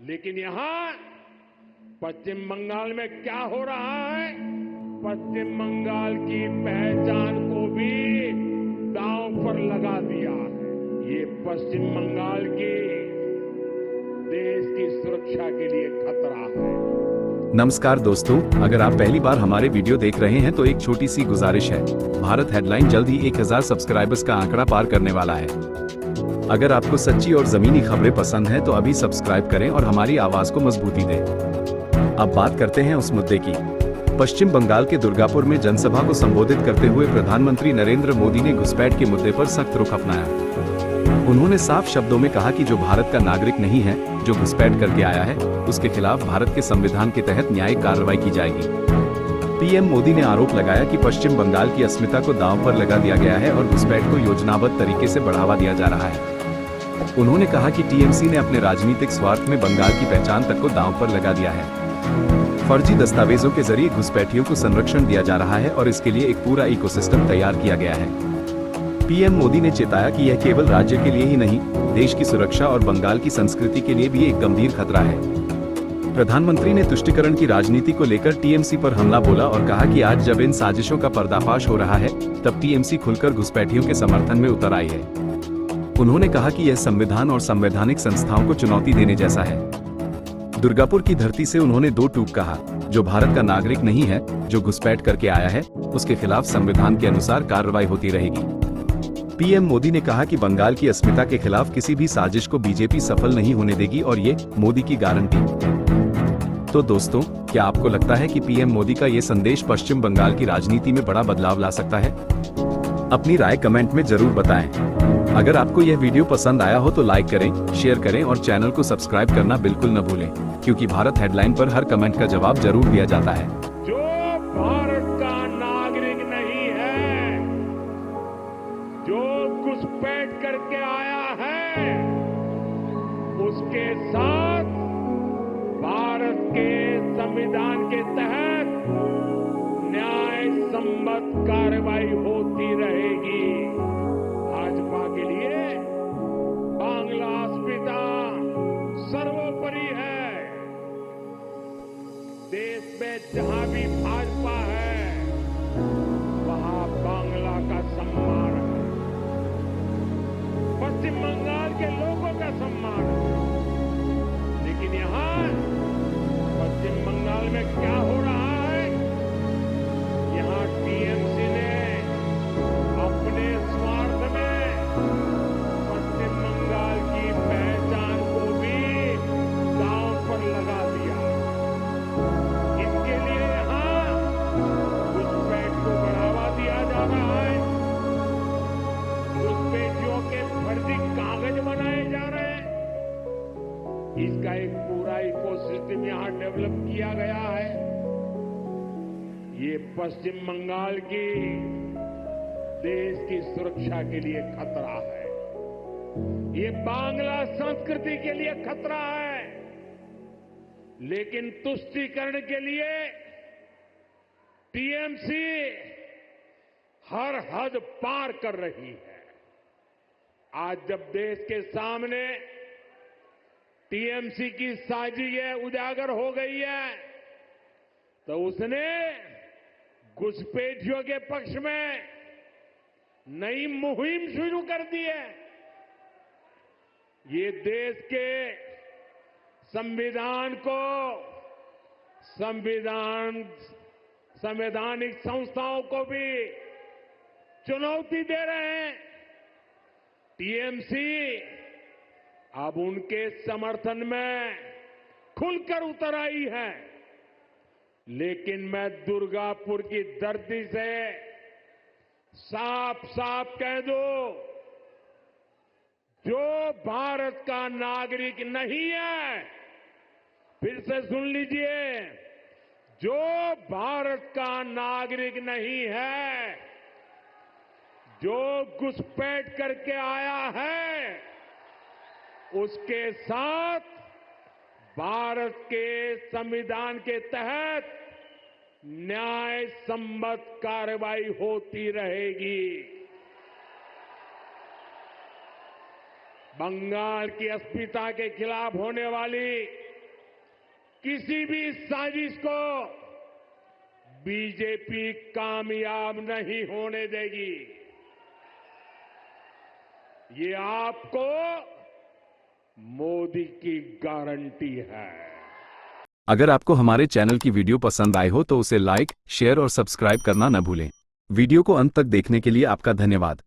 लेकिन यहां पश्चिम बंगाल में क्या हो रहा है? पश्चिम बंगाल की पहचान को भी दांव पर लगा दिया है। ये पश्चिम बंगाल की देश की सुरक्षा के लिए खतरा है। नमस्कार दोस्तों, अगर आप पहली बार हमारे वीडियो देख रहे हैं तो एक छोटी सी गुजारिश है। भारत हेडलाइन जल्द ही 1000 सब्सक्राइबर्स का आंकड़ा पार करने वाला है। अगर आपको सच्ची और जमीनी खबरें पसंद हैं तो अभी सब्सक्राइब करें और हमारी आवाज को मजबूती दें। अब बात करते हैं उस मुद्दे की। पश्चिम बंगाल के दुर्गापुर में जनसभा को संबोधित करते हुए प्रधानमंत्री नरेंद्र मोदी ने घुसपैठ के मुद्दे पर सख्त रुख अपनाया। उन्होंने साफ शब्दों में कहा कि जो भारत का नागरिक नहीं है, जो घुसपैठ करके आया है, उसके खिलाफ भारत के संविधान के तहत न्यायिक कार्रवाई की जाएगी। पीएम मोदी ने आरोप लगाया कि पश्चिम बंगाल की अस्मिता को दांव पर लगा दिया गया है और घुसपैठ को योजनाबद्ध तरीके से बढ़ावा दिया जा रहा है। उन्होंने कहा कि टीएमसी ने अपने राजनीतिक स्वार्थ में बंगाल की पहचान तक को दांव पर लगा दिया है। फर्जी दस्तावेजों के जरिए घुसपैठियों को संरक्षण दिया जा रहा है और इसके लिए एक पूरा इकोसिस्टम तैयार किया गया है। पीएम मोदी ने चेताया कि यह केवल राज्य के लिए ही नहीं, देश की सुरक्षा और बंगाल की संस्कृति के लिए भी एक गंभीर खतरा है। प्रधानमंत्री ने तुष्टीकरण की राजनीति को लेकर टीएमसी पर हमला बोला और कहा कि आज जब इन साजिशों का पर्दाफाश हो रहा है, तब टीएमसी खुलकर घुसपैठियों के समर्थन में उतर आई है। उन्होंने कहा कि यह संविधान और संवैधानिक संस्थाओं को चुनौती देने जैसा है। दुर्गापुर की धरती से उन्होंने दो टूक कहा, जो भारत का नागरिक नहीं है, जो घुसपैठ करके आया है, उसके खिलाफ संविधान के अनुसार कार्रवाई होती रहेगी। पीएम मोदी ने कहा कि बंगाल की अस्मिता के खिलाफ किसी भी साजिश को बीजेपी सफल नहीं होने देगी और ये मोदी की गारंटी। तो दोस्तों, क्या आपको लगता है कि पीएम मोदी का ये संदेश पश्चिम बंगाल की राजनीति में बड़ा बदलाव ला सकता है? अपनी राय कमेंट में जरूर बताएं। अगर आपको यह वीडियो पसंद आया हो तो लाइक करें, शेयर करें और चैनल को सब्सक्राइब करना बिल्कुल न भूलें, क्योंकि भारत हेडलाइन पर हर कमेंट का जवाब जरूर दिया जाता है। जो भारत का नागरिक नहीं है, जो घुसपैठ करके आया है, उसके साथ भारत के संविधान के तहत न्याय सम्मत कार्रवाई होती रहेगी। भाजपा के लिए बांग्ला अस्मिता सर्वोपरि है। देश में जहां भी भाजपा है, वहां बांग्ला का सम्मान है, पश्चिम बंगाल के लोगों का सम्मान है। लेकिन यहां पश्चिम बंगाल में क्या हो रहा है? यहां टीएमसी ने अपने स्वार्थ में पश्चिम बंगाल की पहचान को भी दांव पर लगा दिया। इसके लिए यहां घुसपैठ को बढ़ावा दिया जा रहा है, घुसपैठियों के फर्जी कागज बनाए जा रहे हैं। इसका एक पूरा इकोसिस्टम यहां डेवलप किया गया है। ये पश्चिम बंगाल की देश की सुरक्षा के लिए खतरा है। ये बांग्ला संस्कृति के लिए खतरा है। लेकिन तुष्टीकरण के लिए टीएमसी हर हद पार कर रही है। आज जब देश के सामने टीएमसी की साजिशें उजागर हो गई है, तो उसने घुसपैठियों के पक्ष में नई मुहिम शुरू कर दी है। ये देश के संविधान को, संवैधानिक संस्थाओं को भी चुनौती दे रहे हैं। टीएमसी अब उनके समर्थन में खुलकर उतर आई है। लेकिन मैं दुर्गापुर की धरती से साफ साफ कह दूं, जो भारत का नागरिक नहीं है, फिर से सुन लीजिए, जो भारत का नागरिक नहीं है, जो घुसपैठ करके आया है, उसके साथ भारत के संविधान के तहत न्याय सम्मत कार्रवाई होती रहेगी। बंगाल की अस्मिता के खिलाफ होने वाली किसी भी साजिश को बीजेपी कामयाब नहीं होने देगी। ये आपको मोदी की गारंटी है। अगर आपको हमारे चैनल की वीडियो पसंद आए हो तो उसे लाइक, शेयर और सब्सक्राइब करना न भूलें। वीडियो को अंत तक देखने के लिए आपका धन्यवाद।